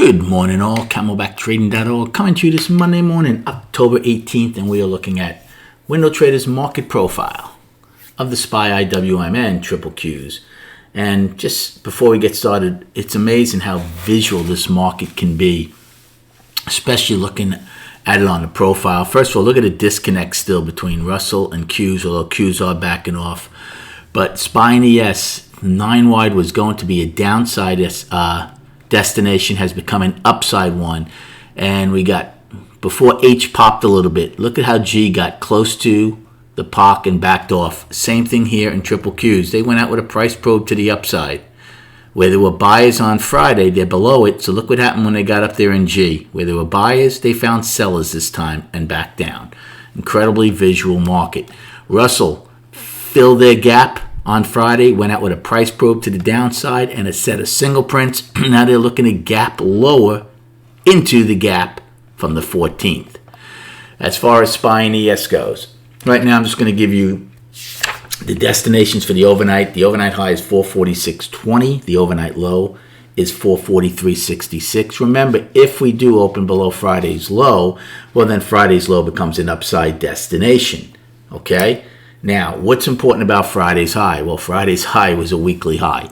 Good morning all, CamelbackTrading.org coming to you this Monday morning, October 18th, and we are looking at Window Trader's market profile of the SPY IWM triple Qs. And just before we get started, it's amazing how visual this market can be, especially looking at it on the profile. First of all, look at the disconnect still between Russell and Qs, although Qs are backing off. But SPY and ES, 9 wide was going to be a downside destination, has become an upside one. And we got, before H popped a little bit, look at how G got close to the POC and backed off. Same thing here in triple Qs. They went out with a price probe to the upside. Where there were buyers on Friday, they're below it. So look what happened when they got up there in G. Where there were buyers, they found sellers this time and backed down. Incredibly visual market. Russell filled their gap on Friday, went out with a price probe to the downside and a set of single prints. Now they're looking at gap lower into the gap from the 14th. As far as SPY and ES goes, right now I'm just going to give you the destinations for the overnight. The overnight high is 446.20. The overnight low is 443.66. Remember, if we do open below Friday's low, well then Friday's low becomes an upside destination. Okay? Now, what's important about Friday's high? Well, Friday's high was a weekly high,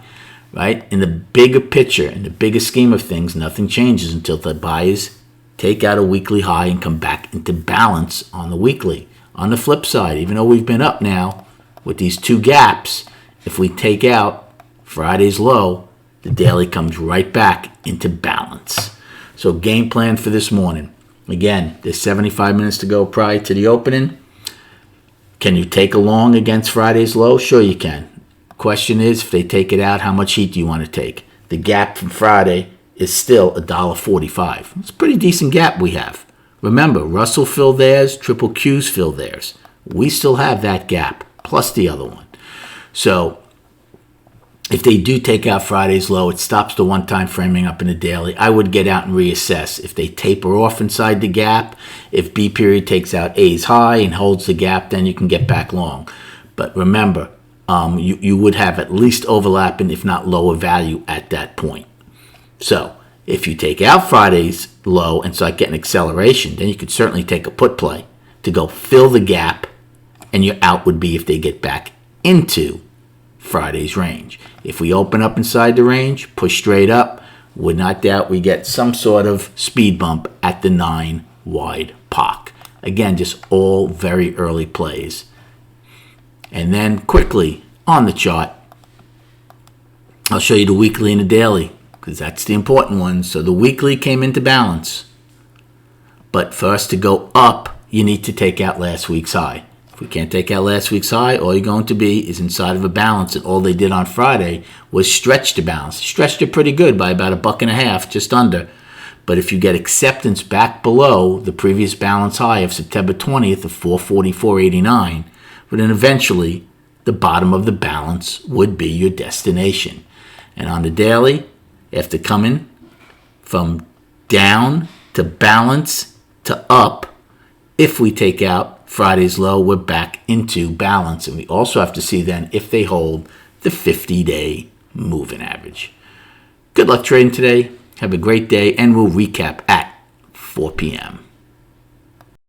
right? In the bigger picture, in the bigger scheme of things, nothing changes until the buyers take out a weekly high and come back into balance on the weekly. On the flip side, even though we've been up now with these two gaps, if we take out Friday's low, the daily comes right back into balance. So game plan for this morning. Again, there's 75 minutes to go prior to the opening. Can you take a long against Friday's low? Sure you can. Question is, if they take it out, how much heat do you want to take? The gap from Friday is still $1.45. It's a pretty decent gap we have. Remember, Russell filled theirs, triple Qs filled theirs. We still have that gap, plus the other one. So if they do take out Friday's low, it stops the one-time framing up in the daily. I would get out and reassess. If they taper off inside the gap, if B period takes out A's high and holds the gap, then you can get back long. But remember, you would have at least overlapping, if not lower value at that point. So if you take out Friday's low and start getting acceleration, then you could certainly take a put play to go fill the gap, and your out would be if they get back into Friday's range. If we open up inside the range, push straight up, would not doubt we get some sort of speed bump at the 9 wide POC. Again, just all very early plays. And then quickly on the chart, I'll show you the weekly and the daily, because that's the important one. So the weekly came into balance. But for us to go up, you need to take out last week's high. If we can't take out last week's high, all you're going to be is inside of a balance. And all they did on Friday was stretch the balance. Stretched it pretty good by about $1.50, just under. But if you get acceptance back below the previous balance high of September 20th of 444.89, well, then eventually the bottom of the balance would be your destination. And on the daily, after coming from down to balance to up, if we take out Friday's low, we're back into balance. And we also have to see then if they hold the 50-day moving average. Good luck trading today. Have a great day, and we'll recap at 4 p.m.